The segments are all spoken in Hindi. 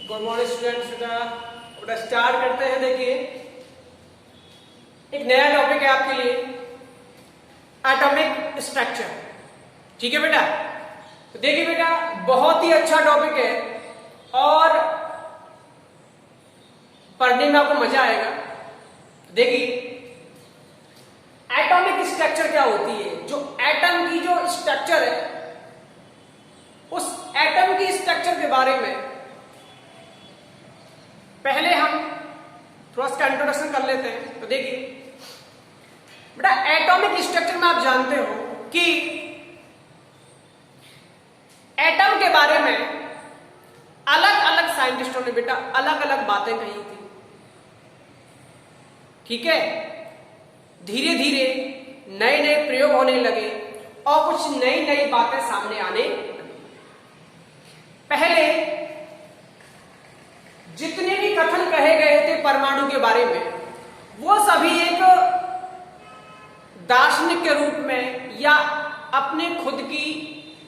Good morning students. बेटा स्टार्ट करते हैं। देखिए एक नया टॉपिक है आपके लिए, एटॉमिक स्ट्रक्चर। ठीक है बेटा, तो देखिए बेटा बहुत ही अच्छा टॉपिक है और पढ़ने में आपको मजा आएगा। देखिए एटॉमिक स्ट्रक्चर क्या होती है, जो एटम की जो स्ट्रक्चर है उस एटम की स्ट्रक्चर के बारे में पहले हम थोड़ा सा इंट्रोडक्शन कर लेते हैं। तो देखिए बेटा एटॉमिक स्ट्रक्चर में आप जानते हो कि एटम के बारे में अलग अलग साइंटिस्टों ने बेटा अलग अलग बातें कही थी। ठीक है, धीरे धीरे नए नए प्रयोग होने लगे और कुछ नई नई बातें सामने आने लगी। पहले जितने भी कथन कहे गए थे परमाणु के बारे में वो सभी एक दार्शनिक के रूप में या अपने खुद की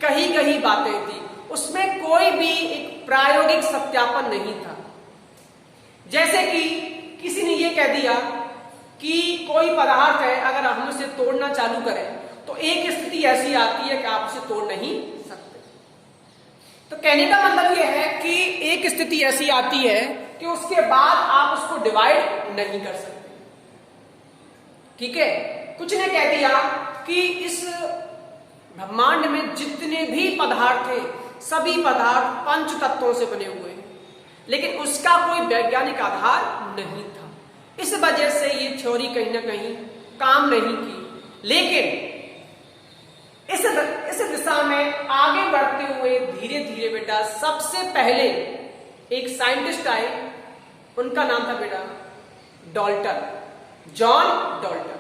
कही बातें थी, उसमें कोई भी एक प्रायोगिक सत्यापन नहीं था। जैसे कि किसी ने ये कह दिया कि कोई पदार्थ है, अगर हम उसे तोड़ना चालू करें तो एक स्थिति ऐसी आती है कि आप उसे तोड़ नहीं सकते। तो कहने का मतलब यह है कि एक स्थिति ऐसी आती है कि उसके बाद आप उसको डिवाइड नहीं कर सकते। ठीक है, कुछ ने कह दिया कि इस ब्रह्मांड में जितने भी पदार्थ थे सभी पदार्थ पंच तत्वों से बने हुए हैं, लेकिन उसका कोई वैज्ञानिक आधार नहीं था। इस वजह से ये थ्योरी कहीं ना कहीं काम नहीं की। लेकिन इस दिशा में आगे बढ़ते हुए धीरे धीरे बेटा सबसे पहले एक साइंटिस्ट आए, उनका नाम था बेटा डाल्टन, जॉन डाल्टन।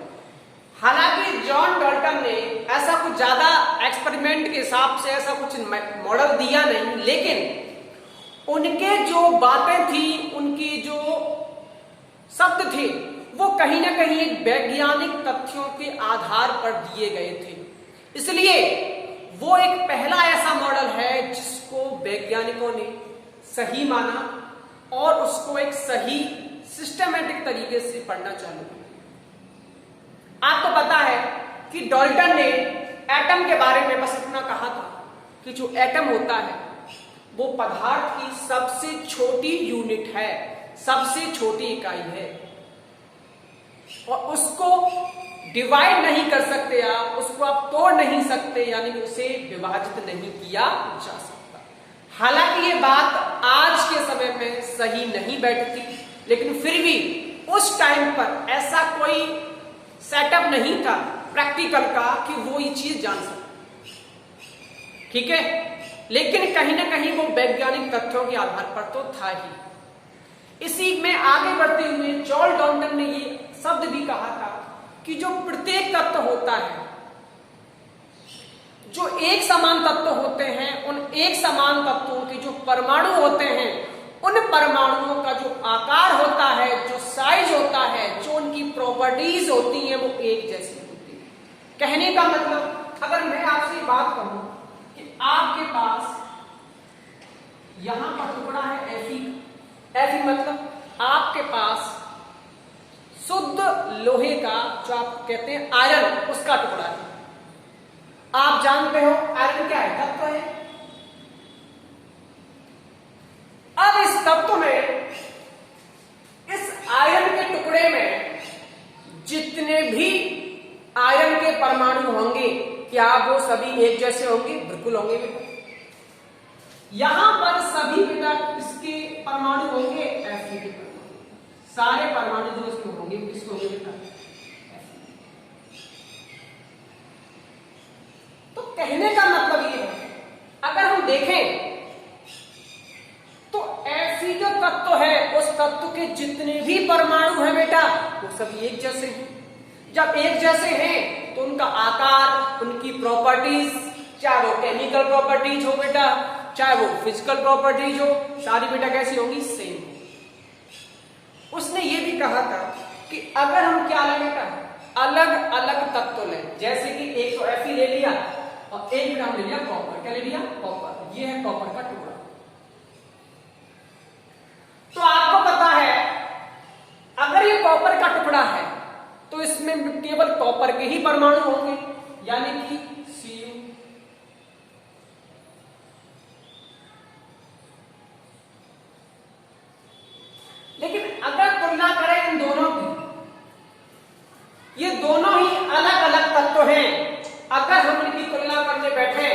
हालांकि जॉन डाल्टन ने ऐसा कुछ ज्यादा एक्सपेरिमेंट के हिसाब से ऐसा कुछ मॉडल दिया नहीं, लेकिन उनके जो बातें थी, उनकी जो शब्द थे वो कहीं ना कहीं एक वैज्ञानिक तथ्यों के आधार पर दिए गए थे। इसलिए वो एक पहला ऐसा मॉडल है जिसको वैज्ञानिकों ने सही माना और उसको एक सही सिस्टमैटिक तरीके से पढ़ना चालू किया। आपको पता है कि डाल्टन ने एटम के बारे में बस इतना कहा था कि जो एटम होता है वो पदार्थ की सबसे छोटी यूनिट है, सबसे छोटी इकाई है और उसको डिवाइड नहीं कर सकते आप, उसको आप तोड़ नहीं सकते, यानी उसे विभाजित नहीं किया जा सकता। हालांकि ये बात आज के समय में सही नहीं बैठती, लेकिन फिर भी उस टाइम पर ऐसा कोई सेटअप नहीं था प्रैक्टिकल का कि वो ये चीज जान सके। ठीक है, लेकिन कहीं ना कहीं वो वैज्ञानिक तथ्यों के आधार पर तो था ही। इसी में आगे बढ़ते हुए जॉन डाल्टन ने ये शब्द भी कहा था कि जो प्रत्येक तत्व होता है, जो एक समान तत्व होते हैं, उन एक समान तत्वों के जो परमाणु होते हैं, उन परमाणुओं का जो आकार होता है, जो साइज होता है, जो उनकी प्रॉपर्टीज होती हैं, वो एक जैसी होती है। कहने का मतलब अगर मैं आपसे बात करूं कि आपके पास यहां पर टुकड़ा है Fe मतलब आपके पास शुद्ध लोहे का, जो आप कहते हैं आयरन, उसका टुकड़ा है। आप जानते हो आयरन क्या है? तत्व है। अब इस तत्व में, इस आयरन के टुकड़े में जितने भी आयरन के परमाणु होंगे, क्या वो सभी एक जैसे होंगे? बिल्कुल होंगे बेटा। यहां पर सभी बेटा इसके परमाणु होंगे Fe के परमाणु, सारे परमाणु जो इसमें होंगे किसके होंगे बेटा? तो कहने का मतलब ये है, अगर हम देखें तो ऐसी जो तत्व है उस तत्व के जितने भी परमाणु हैं बेटा वो सभी एक जैसे हैं। जब एक जैसे हैं तो उनका आकार, उनकी प्रॉपर्टीज, चाहे वो केमिकल प्रॉपर्टीज हो बेटा, चाहे वो फिजिकल प्रॉपर्टीज हो, सारी बेटा कैसी होंगी? सेम। उसने ये भी कहा था कि अगर हम क्या लें बेटा, अलग अलग तत्व लें, जैसे कि एक तो Fe ले लिया और एक बेटा ले लिया कॉपर। क्या ले लिया? कॉपर। ये है कॉपर का टुकड़ा। कॉपर के ही परमाणु होंगे, यानी कि Cu। लेकिन अगर तुलना करें इन दोनों की, ये दोनों ही अलग अलग तत्व हैं, अगर हम इनकी तुलना करने बैठे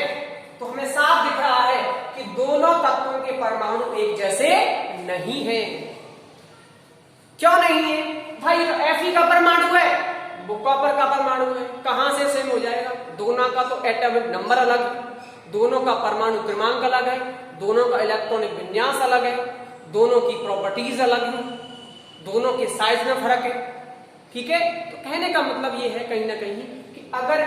तो हमें साफ दिख रहा है कि दोनों तत्वों के परमाणु एक जैसे नहीं हैं। क्यों नहीं है भाई? तो Fe का परमाणु है, वो कॉपर का परमाणु है, कहां से सेम हो जाएगा? दोनों का तो एटॉमिक नंबर अलग है, दोनों का परमाणु क्रमांक अलग है, दोनों का इलेक्ट्रॉनिक विन्यास अलग है, दोनों की प्रॉपर्टीज अलग है, दोनों के साइज में फर्क है। ठीक है, तो कहने का मतलब ये है कहीं ना कहीं कि अगर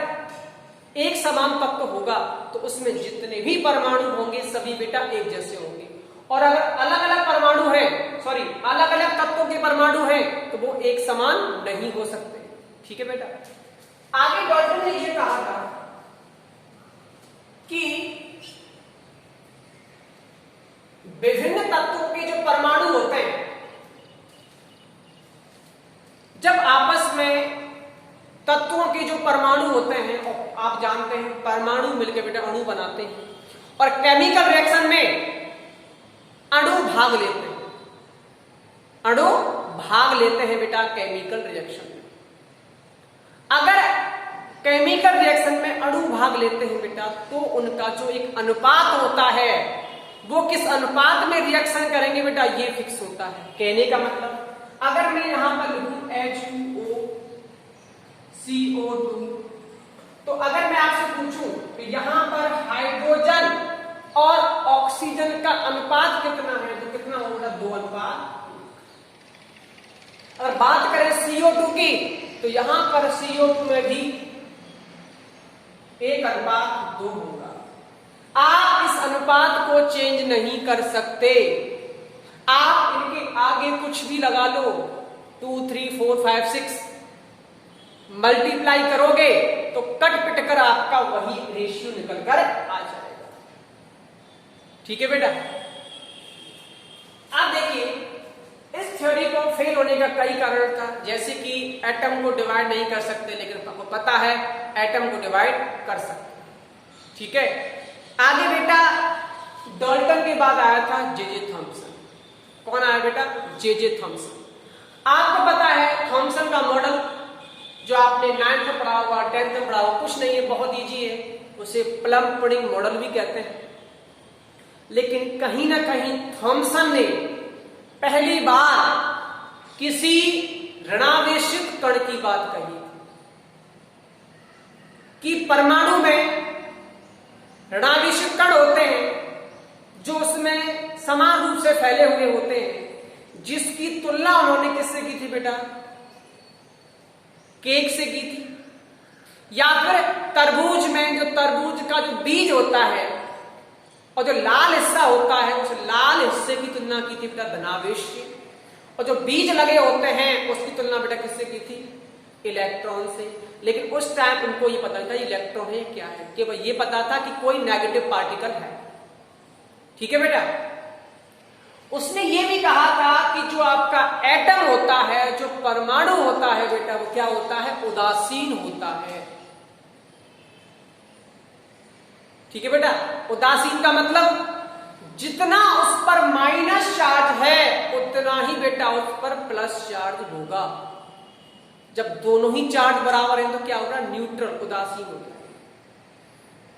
एक समान तत्व होगा तो उसमें जितने भी परमाणु होंगे सभी बेटा एक जैसे होंगे, और अगर अलग अलग परमाणु है, सॉरी अलग अलग तत्वों के परमाणु हैं तो वो एक समान नहीं हो सकते। ठीक है बेटा, आगे डाल्टन ने ये कहा था कि विभिन्न तत्वों के जो परमाणु होते हैं जब आपस में तत्वों के जो परमाणु होते हैं, और आप जानते हैं परमाणु मिलकर बेटा अणु बनाते हैं, और केमिकल रिएक्शन में अणु भाग लेते हैं, अणु भाग लेते हैं बेटा केमिकल रिएक्शन में। अगर केमिकल रिएक्शन में अणु भाग लेते हैं बेटा तो उनका जो एक अनुपात होता है वो किस अनुपात में रिएक्शन करेंगे बेटा ये फिक्स होता है। कहने का मतलब अगर मैं यहां पर लिखूं H2O CO2, तो अगर मैं आपसे पूछूं कि यहां पर हाइड्रोजन और ऑक्सीजन का अनुपात कितना है तो कितना होगा? 2:1। अगर बात करें CO2 की तो यहां पर CO2 में भी 1:2 होगा। आप इस अनुपात को चेंज नहीं कर सकते, आप इनके आगे कुछ भी लगा लो, 2 3 4 5 6 मल्टीप्लाई करोगे तो कट पिट कर आपका वही रेशियो निकल कर आ जाएगा। ठीक है बेटा, आप देखिए इस थ्योरी को फेल होने का कई कारण था, जैसे कि एटम को डिवाइड नहीं कर सकते, लेकिन आपको पता है एटम को डिवाइड कर सकते। ठीक है, आगे बेटा डाल्टन के बाद आया था जे थॉमसन। कौन आया बेटा? J Thomson. आपको पता है थॉमसन का मॉडल जो आपने 9th में पढ़ा होगा, 10th में पढ़ा होगा, कुछ नहीं है, बहुत इजी है, उसे प्लम पुडिंग मॉडल भी कहते हैं। लेकिन कहीं ना कहीं थॉमसन ने पहली बार किसी ऋणावेशित कण की बात कही कि परमाणु में ऋणावेशित कण होते हैं जो उसमें समान रूप से फैले हुए होते हैं, जिसकी तुलना उन्होंने किससे की थी बेटा? केक से की थी। या फिर तरबूज में जो तरबूज का जो बीज होता है और जो लाल हिस्सा होता है उस लाल हिस्से की तुलना की थी बेटा धनावेश से, और जो बीज लगे होते हैं उसकी तुलना बेटा किससे की थी? इलेक्ट्रॉन से। लेकिन उस टाइम उनको ये पता नहीं था इलेक्ट्रॉन है क्या है, केवल ये पता था कि कोई नेगेटिव पार्टिकल है। ठीक है बेटा, उसने ये भी कहा था कि जो आपका एटम होता है, जो परमाणु होता है बेटा, वो क्या होता है? उदासीन होता है। ठीक है बेटा, उदासीन का मतलब जितना उस पर माइनस चार्ज है उतना ही बेटा उस पर प्लस चार्ज होगा। जब दोनों ही चार्ज बराबर हैं तो क्या होगा? न्यूट्रल, उदासीन हो जाएगा।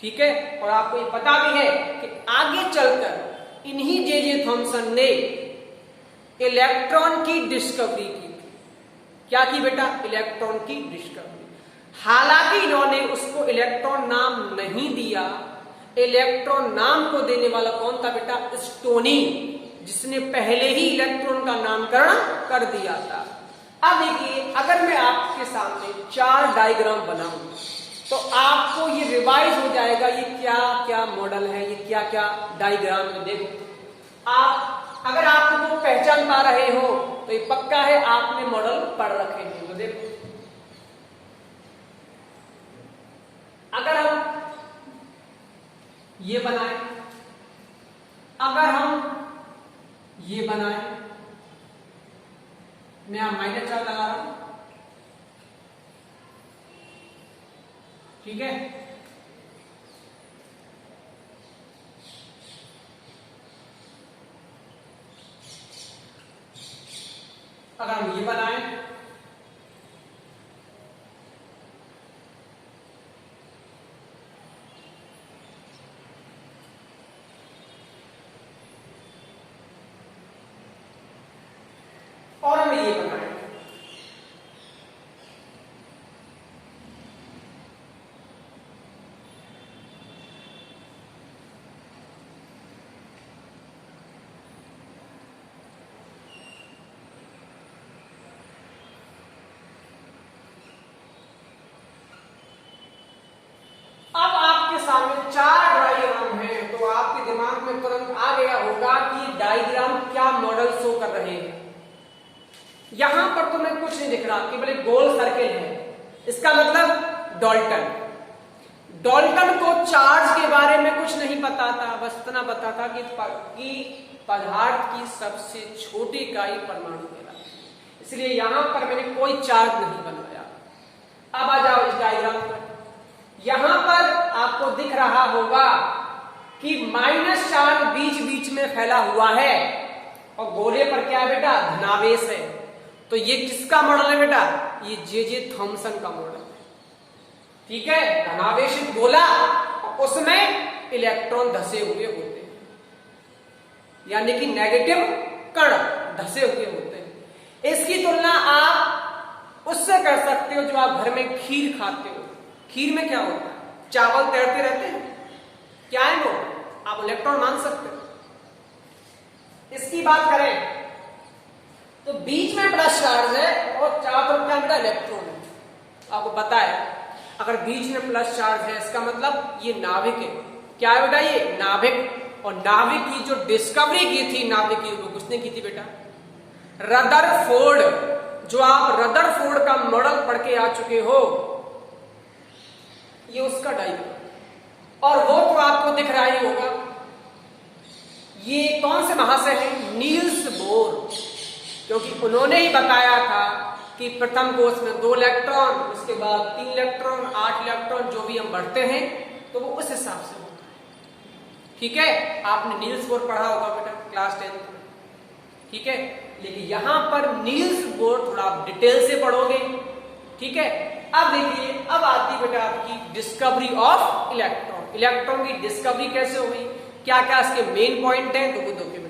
ठीक है, और आपको ये पता भी है कि आगे चलकर इन्हीं जे थॉमसन ने इलेक्ट्रॉन की डिस्कवरी की थी। क्या की बेटा? इलेक्ट्रॉन की डिस्कवरी। हालांकि इन्होंने उसको इलेक्ट्रॉन नाम नहीं दिया, इलेक्ट्रॉन नाम को देने वाला कौन था बेटा? स्टोनी, जिसने पहले ही इलेक्ट्रॉन का नामकरण कर दिया था। अब देखिए, अगर मैं आपके सामने 4 डायग्राम बनाऊं तो आपको ये रिवाइज हो जाएगा ये क्या क्या मॉडल है, ये क्या क्या डायग्राम है। देखो, आप अगर आप वो पहचान पा रहे हो तो ये पक्का है आपने मॉडल पढ़ रखे हैं। तो देखो, अगर हम ये बनाए, अगर हम ये बनाए, मैं यहां -4 लगा रहा हूं, ठीक है। अगर हम ये बनाएं और हम ये बनाएं, अब आपके सामने 4 डायग्राम है, तो आपके दिमाग में तुरंत आ गया होगा कि डायग्राम क्या मॉडल शो कर रहे हैं। यहां पर तो मैं कुछ नहीं दिख रहा, केवल एक गोल सर्किल है। इसका मतलब डॉल्टन को चार्ज के बारे में कुछ नहीं पता था, बस इतना पता था कि पदार्थ की सबसे छोटी इकाई परमाणु कहलाती है। इसलिए यहां पर मैंने कोई चार्ज नहीं बनाया। अब आ जाओ इस डायग्राम पर। यहां पर आपको दिख रहा होगा कि माइनस चार्ज बीच बीच में फैला हुआ है और गोले पर क्या है बेटा, धनावेश है। तो ये किसका मॉडल है बेटा, ये जे थॉमसन का मॉडल है। ठीक है, धनावेशित गोला, उसमें इलेक्ट्रॉन धसे हुए होते हैं, यानी कि नेगेटिव कण धसे हुए होते हैं। इसकी तुलना आप उससे कर सकते हो जो आप घर में खीर खाते हो। खीर में क्या होता है, चावल तैरते रहते हैं, क्या है वो, आप इलेक्ट्रॉन मान सकते हो। इसकी बात करें तो बीच में प्लस चार्ज है और चारों तरफ क्या बेटा, इलेक्ट्रॉन है। आपको पता है अगर बीच में प्लस चार्ज है, इसका मतलब ये नाभिक है। क्या है बेटा, ये नाभिक। और नाभिक की जो डिस्कवरी की थी, नाभिक की वो किसने की थी बेटा, रदरफोर्ड। जो आप रदरफोर्ड का मॉडल पढ़ के आ चुके हो, ये उसका डायग्राम। और वो तो आपको दिख रहा ही होगा, ये कौन से महाशय हैं, नील्स बोर, क्योंकि उन्होंने ही बताया था कि प्रथम कोष में 2 इलेक्ट्रॉन, उसके बाद 3 इलेक्ट्रॉन, 8 इलेक्ट्रॉन, जो भी हम बढ़ते हैं तो वो उस हिसाब से होता है। ठीक है, आपने नील्स बोर पढ़ा होगा बेटा क्लास 10 में। ठीक है, लेकिन यहां पर नील्स बोर थोड़ा आप डिटेल से पढ़ोगे। ठीक है, अब देखिए, अब आती बेटा आपकी डिस्कवरी ऑफ इलेक्ट्रॉन। इलेक्ट्रॉन की डिस्कवरी कैसे हुई, क्या क्या इसके मेन पॉइंट हैं, तो वो देखिए बेटा।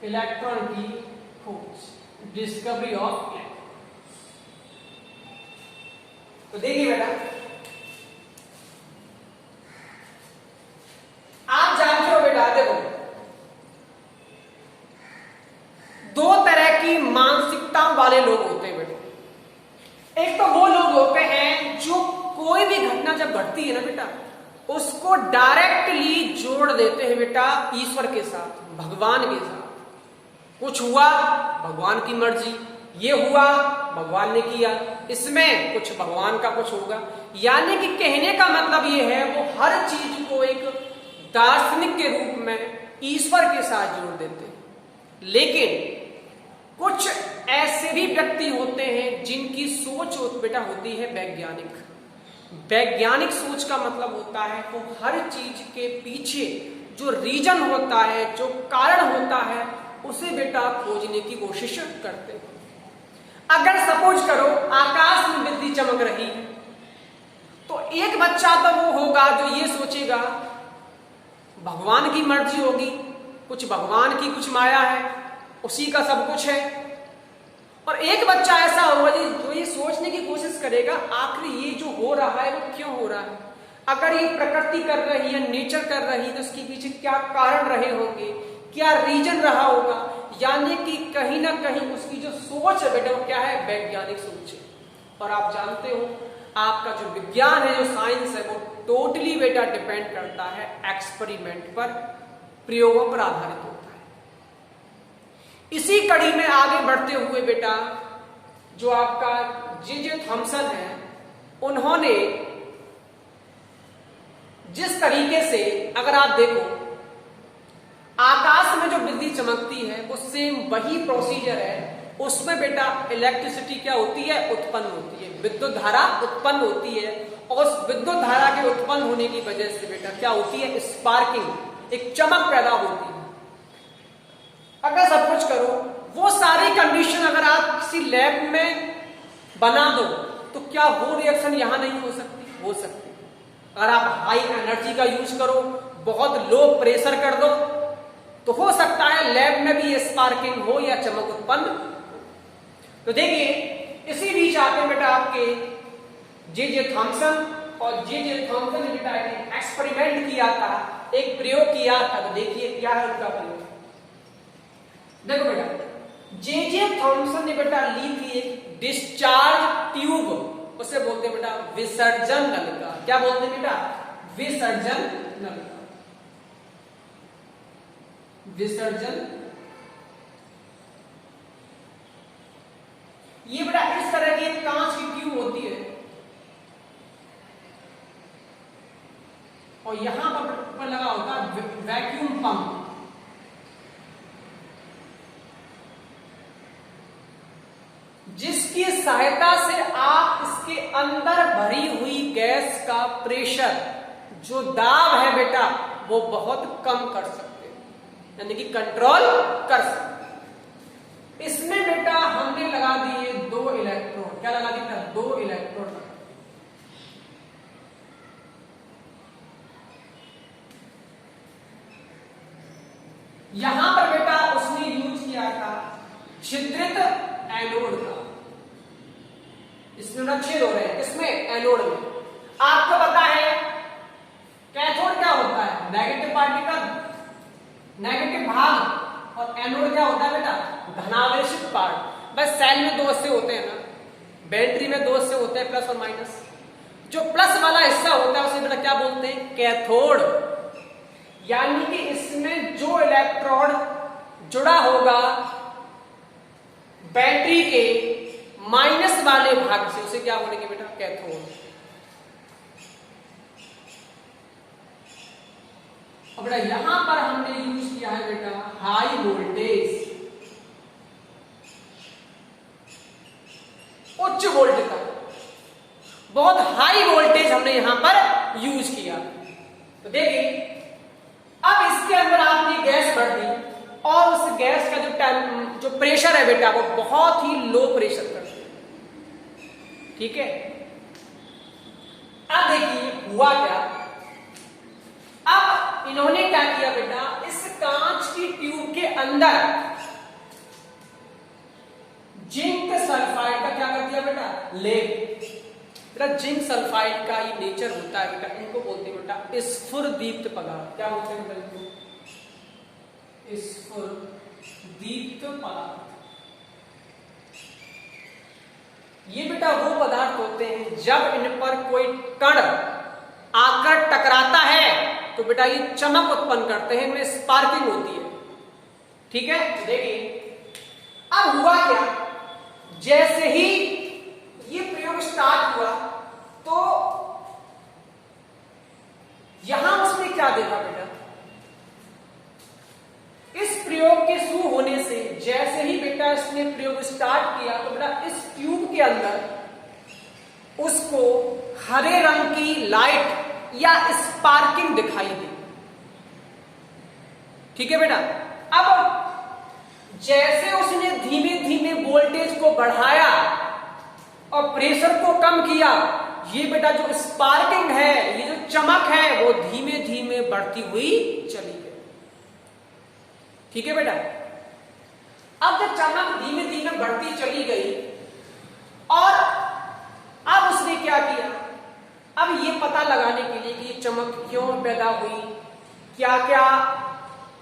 इलेक्ट्रॉन की खोज, डिस्कवरी ऑफ इलेक्ट्रॉन। तो देखिए बेटा, आप जानते हो बेटा, देखो 2 तरह की मानसिकता वाले लोग होते हैं बेटा। एक तो वो लोग होते हैं जो कोई भी घटना जब घटती है ना बेटा, उसको डायरेक्टली जोड़ देते हैं बेटा ईश्वर के साथ, भगवान के साथ। कुछ हुआ, भगवान की मर्जी, ये हुआ, भगवान ने किया, इसमें कुछ भगवान का कुछ होगा। यानी कि कहने का मतलब ये है, वो हर चीज को एक दार्शनिक के रूप में ईश्वर के साथ जोड़ देते हैं। लेकिन कुछ ऐसे भी व्यक्ति होते हैं जिनकी सोच बेटा होती है वैज्ञानिक। वैज्ञानिक सोच का मतलब होता है वो हर चीज के पीछे जो रीजन होता है, जो कारण होता है, उसे बेटा खोजने की कोशिश करते हैं। अगर सपोज करो आकाश में बिजली चमक रही है, तो एक बच्चा तो वो होगा जो ये सोचेगा भगवान की मर्जी होगी, कुछ भगवान की कुछ माया है, उसी का सब कुछ है। और एक बच्चा ऐसा होगा जो ये सोचने की कोशिश करेगा आखिर ये जो हो रहा है वो क्यों हो रहा है। अगर ये प्रकृति कर रही है, नेचर कर रही है, तो उसके पीछे क्या कारण रहे होंगे, क्या रीजन रहा होगा। यानी कि कहीं ना कहीं उसकी जो सोच है बेटा वो क्या है, वैज्ञानिक सोच है। और आप जानते हो आपका जो विज्ञान है, जो साइंस है, वो टोटली बेटा डिपेंड करता है एक्सपेरिमेंट पर, प्रयोगों पर आधारित होता है। इसी कड़ी में आगे बढ़ते हुए बेटा जो आपका जे थॉमसन है, उन्होंने जिस तरीके से, अगर आप देखो आकाश में जो बिजली चमकती है वो सेम वही प्रोसीजर है, उसमें बेटा इलेक्ट्रिसिटी क्या होती है, उत्पन्न होती है, विद्युत धारा उत्पन्न होती है। और उस विद्युत धारा के उत्पन्न होने की वजह से बेटा क्या होती है, स्पार्किंग, एक चमक पैदा होती है। अगर सब कुछ करो, वो सारी कंडीशन अगर आप किसी लैब में बना दो तो क्या वो रिएक्शन यहां नहीं हो सकती? हो सकती। अगर आप हाई एनर्जी का यूज करो, बहुत लो प्रेशर कर दो, तो हो सकता है लैब में भी स्पार्किंग हो या चमक उत्पन्न। तो देखिए इसी बीच आते हैं बेटा आपके जे थॉमसन, और जे थॉमसन ने बेटा एक एक्सपेरिमेंट किया था, एक प्रयोग किया था। तो देखिए क्या है उनका प्रयोग। देखो बेटा जे थॉमसन ने बेटा ली थी एक डिस्चार्ज ट्यूब, उसे बोलते हैं बेटा विसर्जन नलिका। क्या बोलते हैं बेटा? विसर्जन नलिका। विसर्जन, ये बेटा इस तरह की एक कांच की ट्यूब होती है, और यहां पर लगा होता है वैक्यूम पंप। जिसकी सहायता से आप इसके अंदर भरी हुई गैस का प्रेशर, जो दाब है बेटा, वो बहुत कम कर सकते हैं, यानी कि कंट्रोल कर सकते हैं। इसमें बेटा हमने लगा दिए 2 इलेक्ट्रोड। क्या लगा दिया? 2 इलेक्ट्रोड। यहां पर बेटा उसने यूज किया था छिद्रित एनोड का। इसमें छेद हो रहे हैं, इसमें एनोड में। आपको पता है कैथोड क्या होता है? नेगेटिव पार्टिकल, नेगेटिव भाग, और एनोड क्या होता है बेटा? धनावेशित पार्ट। बस सेल में 2 हिस्से होते हैं ना, बैटरी में 2 हिस्से होते हैं, प्लस और माइनस। जो प्लस वाला हिस्सा होता है उसे बेटा क्या बोलते हैं? कैथोड। यानी कि इसमें जो इलेक्ट्रोड जुड़ा होगा बैटरी के माइनस वाले भाग से, उसे क्या बोलेंगे बेटा? कैथोड। अब बेटा यहां पर हमने यूज किया है बेटा हाई वोल्टेज, उच्च वोल्टेज का, बहुत हाई वोल्टेज हमने यहां पर यूज किया। तो देखिए अब इसके अंदर आपने गैस भर दी, और उस गैस का जो प्रेशर है बेटा वो बहुत ही लो प्रेशर कर दिया। ठीक है, अब देखिए हुआ क्या। अब इन्होंने क्या किया बेटा, इस कांच की ट्यूब के अंदर जिंक सल्फाइड का क्या कर दिया बेटा? लेप। बेटा जिंक सल्फाइड का ही नेचर होता है बेटा, इनको बोलते हैं बेटा स्फुरदीप्त पदार्थ। क्या बोलते हैं बेटा? स्फुरदीप्त पदार्थ। ये बेटा वो पदार्थ होते हैं जब इन पर कोई कण आकर टकराता है तो बेटा ये चमक उत्पन्न करते हैं, इनमें स्पार्किंग होती है। ठीक है, देखिए अब हुआ क्या, जैसे ही ये प्रयोग स्टार्ट हुआ तो यहां उसने क्या देखा बेटा? इस प्रयोग के शुरू होने से जैसे ही बेटा इसने प्रयोग स्टार्ट किया तो बेटा इस ट्यूब के अंदर उसको हरे रंग की लाइट या स्पार्किंग दिखाई दी। ठीक है बेटा, अब जैसे उसने धीमे धीमे वोल्टेज को बढ़ाया और प्रेशर को कम किया, ये बेटा जो स्पार्किंग है, ये जो चमक है, वो धीमे धीमे बढ़ती हुई चली गई। ठीक है बेटा, अब जब चमक धीमे धीमे बढ़ती चली गई और अब उसने क्या किया, अब ये पता लगाने के लिए कि ये चमक क्यों पैदा हुई, क्या क्या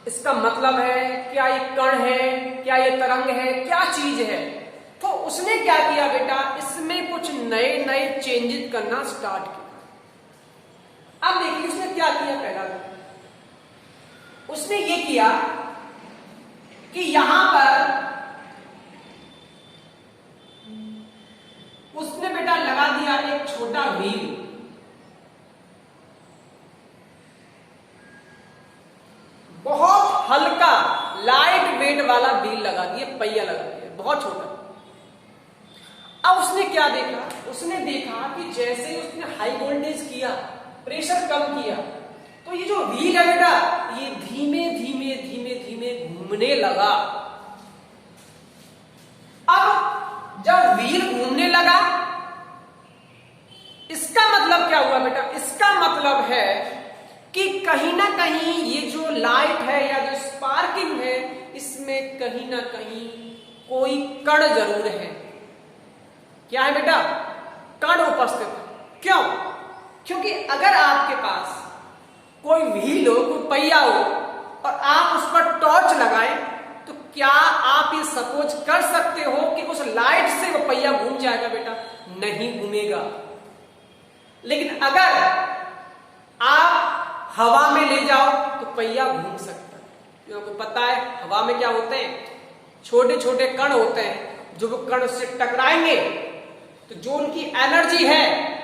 इसका मतलब है, क्या ये कण है, क्या ये तरंग है, क्या चीज है, तो उसने क्या किया बेटा, इसमें कुछ नए नए चेंजेस करना स्टार्ट किया। अब देखिए उसने क्या किया, पहला उसने ये किया कि यहां पर उसने बेटा बेटा लगा दिया एक छोटा व्हील, बहुत हल्का लाइट वेट वाला व्हील लगा दिया, पहिया लगा दिया बहुत छोटा। अब उसने क्या देखा, उसने देखा कि जैसे ही उसने हाई वोल्टेज किया, प्रेशर कम किया, तो ये जो व्हील है बेटा ये धीमे धीमे धीमे धीमे घूमने लगा। अब जब व्हील घूमने लगा, इसका मतलब क्या हुआ बेटा, इसका मतलब है कि कहीं ना कहीं ये जो लाइट है या जो स्पार्किंग है, इसमें कहीं ना कहीं कोई कण जरूर है। क्या है बेटा, कण उपस्थित है। क्यों? क्योंकि अगर आपके पास कोई व्हील हो, कोई पहिया हो और आप उस पर टॉर्च लगाएं, तो क्या आप ये सपोज कर सकते हो कि उस लाइट से वो पहिया घूम जाएगा बेटा? नहीं घूमेगा। लेकिन अगर आप हवा में ले जाओ तो पहिया घूम सकता है। क्यों? आपको पता है हवा में क्या होते हैं, छोटे छोटे कण होते हैं, जो वो कण उससे टकराएंगे तो जो उनकी एनर्जी है,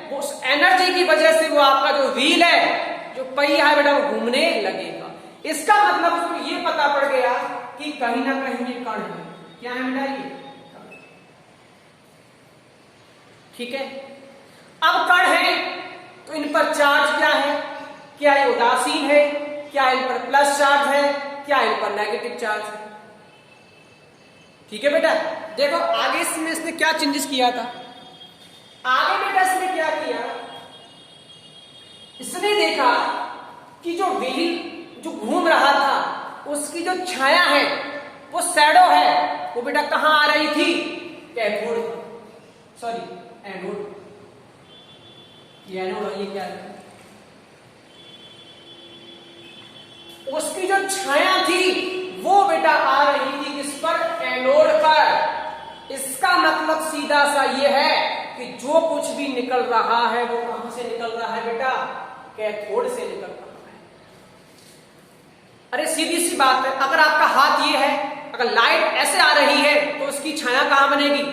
वो उस एनर्जी की वजह से वो आपका जो व्हील है, जो पहिया है बेटा, वो घूमने लगेगा। इसका मतलब उसको ये पता पड़ गया कि कहीं ना कहीं ये कण है। क्या है बेटा? ये ठीक है। अब कण है तो इन पर चार्ज क्या है? क्या ये उदासीन है? क्या इन पर प्लस चार्ज है? क्या इन पर नेगेटिव चार्ज है? ठीक है बेटा। देखो आगे इसमें इसने क्या चेंजेस किया था। आगे बेटा इसने क्या किया, इसने देखा कि जो व्हील जो घूम रहा था, उसकी जो छाया है, वो शैडो है, वो बेटा कहां आ रही थी? Cathode, sorry anode. ये एनोड और ये क्या है? उसकी जो छाया थी वो बेटा आ रही थी किस पर? एनोड पर। इसका मतलब सीधा सा ये है कि जो कुछ भी निकल रहा है वो कहां से निकल रहा है बेटा? कैथोड से निकल रहा है। अरे सीधी सी बात है, अगर आपका हाथ ये है, अगर लाइट ऐसे आ रही है तो उसकी छाया कहां बनेगी?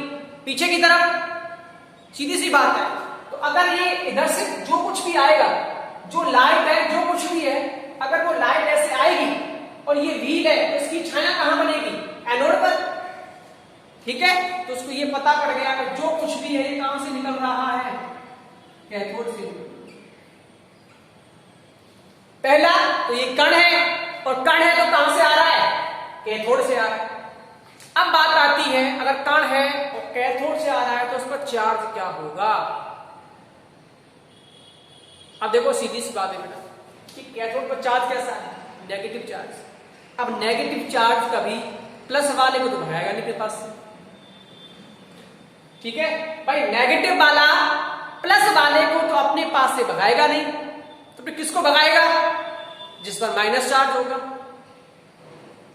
पीछे की तरफ। सीधी सी बात है। तो अगर ये इधर से जो कुछ भी आएगा, जो लाइट है, जो कुछ भी है, अगर वो लाइट ऐसे आएगी और ये व्हील है तो इसकी छाया कहां बनेगी? एनोड पर। ठीक है। तो उसको ये पता पड़ गया कि जो कुछ भी है ये कहां से निकल रहा है? कैथोड से। पहला तो ये कण है, और कण है तो कहां से आ रहा है? कैथोड से आ रहा है। अब बात आती है, अगर कण है और कैथोड से आ रहा है तो उस पर चार्ज क्या होगा? अब देखो सीधी सी बात है बेटा कि कैथोड पर चार्ज कैसा है? Negative charge. अब नेगेटिव चार्ज कभी प्लस वाले को तो भगाएगा नहीं के पास से। ठीक है भाई, नेगेटिव वाला प्लस वाले को तो अपने पास से भगाएगा नहीं, तो फिर किसको भगाएगा? जिस पर माइनस चार्ज होगा।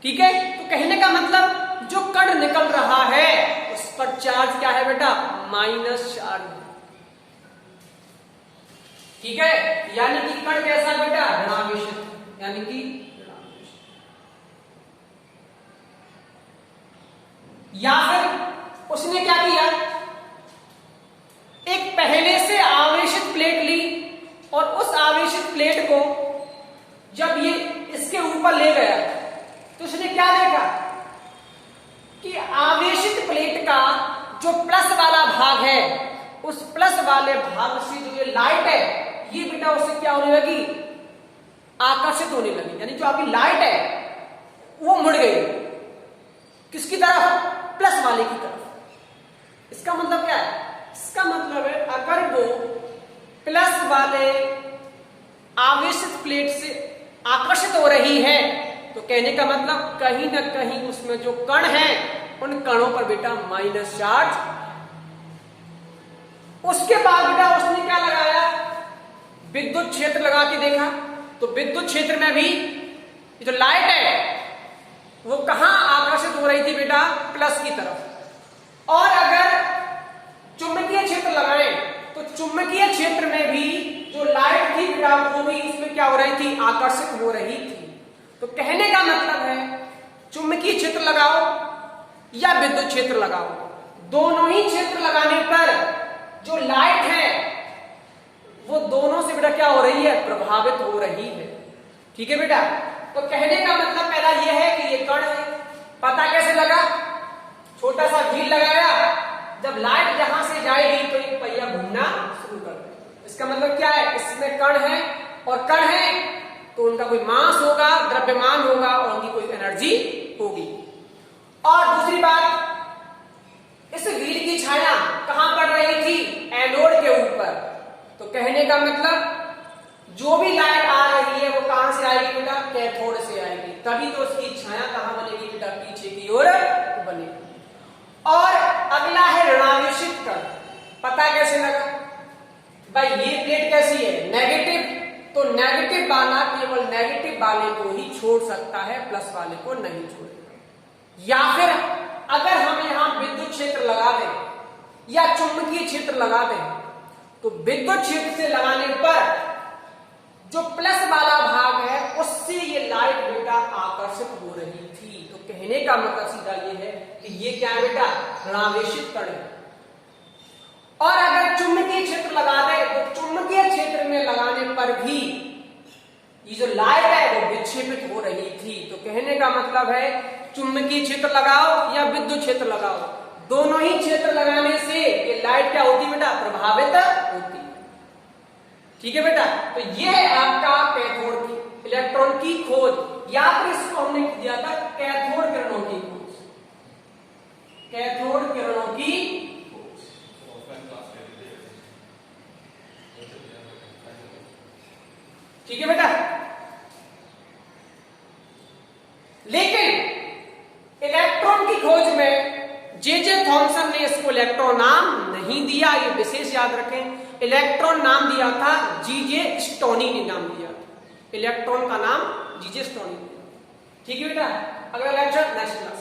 ठीक है। तो कहने का मतलब जो कण निकल रहा है उस पर चार्ज क्या है बेटा? Minus charge. ठीक है। यानी कि कण कैसा बेटा? ऋणावेशित। यानी कि या फिर उसने क्या किया, एक पहले से आवेशित प्लेट ली और उस आवेशित प्लेट को जब ये इसके ऊपर ले गया तो उसने क्या देखा कि आवेशित प्लेट का जो प्लस वाला भाग है, उस प्लस वाले भाग से जो ये लाइट है, ये बेटा उससे क्या होने लगी? आकर्षित होने लगी। यानी जो आपकी लाइट है वो मुड़ गई किसकी तरफ? प्लस वाले की तरफ। इसका मतलब क्या है? इसका मतलब है अगर वो प्लस वाले आवेशित प्लेट से आकर्षित हो रही है तो कहने का मतलब कहीं ना कहीं उसमें जो कण हैं उन कणों पर बेटा माइनस चार्ज। उसके बाद बेटा उसने क्या लगाया? विद्युत क्षेत्र लगा के देखा, तो विद्युत क्षेत्र में भी जो लाइट है वो कहां आकर्षित हो रही थी बेटा? प्लस की तरफ। और अगर चुंबकीय क्षेत्र लगाएं तो चुंबकीय क्षेत्र में भी जो लाइट थी बेटा वो भी इसमें क्या हो रही थी? आकर्षित हो रही थी। तो कहने का मतलब है चुंबकीय क्षेत्र लगाओ या विद्युत क्षेत्र लगाओ, दोनों ही क्षेत्र लगाने पर जो लाइट है वो दोनों से बेटा क्या हो रही है, प्रभावित हो रही है। ठीक है बेटा, तो कहने का मतलब पहला यह है कि ये कण है। पता कैसे लगा, छोटा सा व्हील लगाया, जब लाइट जहां से जाएगी तो एक पहिया घूमना शुरू कर देगा। इसका मतलब क्या है, इसमें कण है और कण है तो उनका कोई मास होगा, द्रव्यमान होगा और उनकी कोई एनर्जी होगी। और दूसरी बात, इस व्हील की छाया कहां पड़ रही थी, एनोड के ऊपर। तो कहने का मतलब जो भी लाइट आ रही है वो कहां से आएगी बेटा, कैथोड से आएगी। तभी तो उसकी छाया कहां बनेगी बेटा, पीछे की ओर बनेगी। और अगला है ऋणावेशित कण। पता कैसे लगा भाई, ये प्लेट कैसी है, नेगेटिव, तो नेगेटिव वाला केवल नेगेटिव वाले को ही छोड़ सकता है, प्लस वाले को नहीं छोड़ेगा। या फिर अगर हम यहां विद्युत क्षेत्र लगा दें या चुंबकीय क्षेत्र लगा दें, तो विद्युत क्षेत्र से लगाने पर जो प्लस वाला भाग है उससे ये लाइट बेटा आकर्षित हो रही थी। तो कहने का मतलब सीधा ये है कि ये क्या है बेटा, ऋणावेशित कण है। और अगर चुंबकीय क्षेत्र लगा दे तो चुंबकीय क्षेत्र में लगाने पर भी ये जो लाइट है वो विक्षेपित हो रही थी। तो कहने का मतलब है चुंबकीय क्षेत्र लगाओ या विद्युत क्षेत्र लगाओ, दोनों ही क्षेत्र लगाने से ये लाइट क्या होती है बेटा, प्रभावित होती है। ठीक है बेटा, तो ये है आपका कैथोड की इलेक्ट्रॉन की खोज, या फिर इसको हमने दिया था कैथोड किरणों की खोज। कैथोड किरणों की खोज। ठीक है बेटा, लेकिन इलेक्ट्रॉन की खोज में जे थॉमसन ने इसको इलेक्ट्रॉन नाम नहीं दिया, ये विशेष याद रखें। इलेक्ट्रॉन नाम दिया था जीजे स्टोनी ने नाम दिया था, इलेक्ट्रॉन का नाम जीजे स्टोनी ने। ठीक है बेटा, अगला लेक्चर नेक्स्ट क्लास।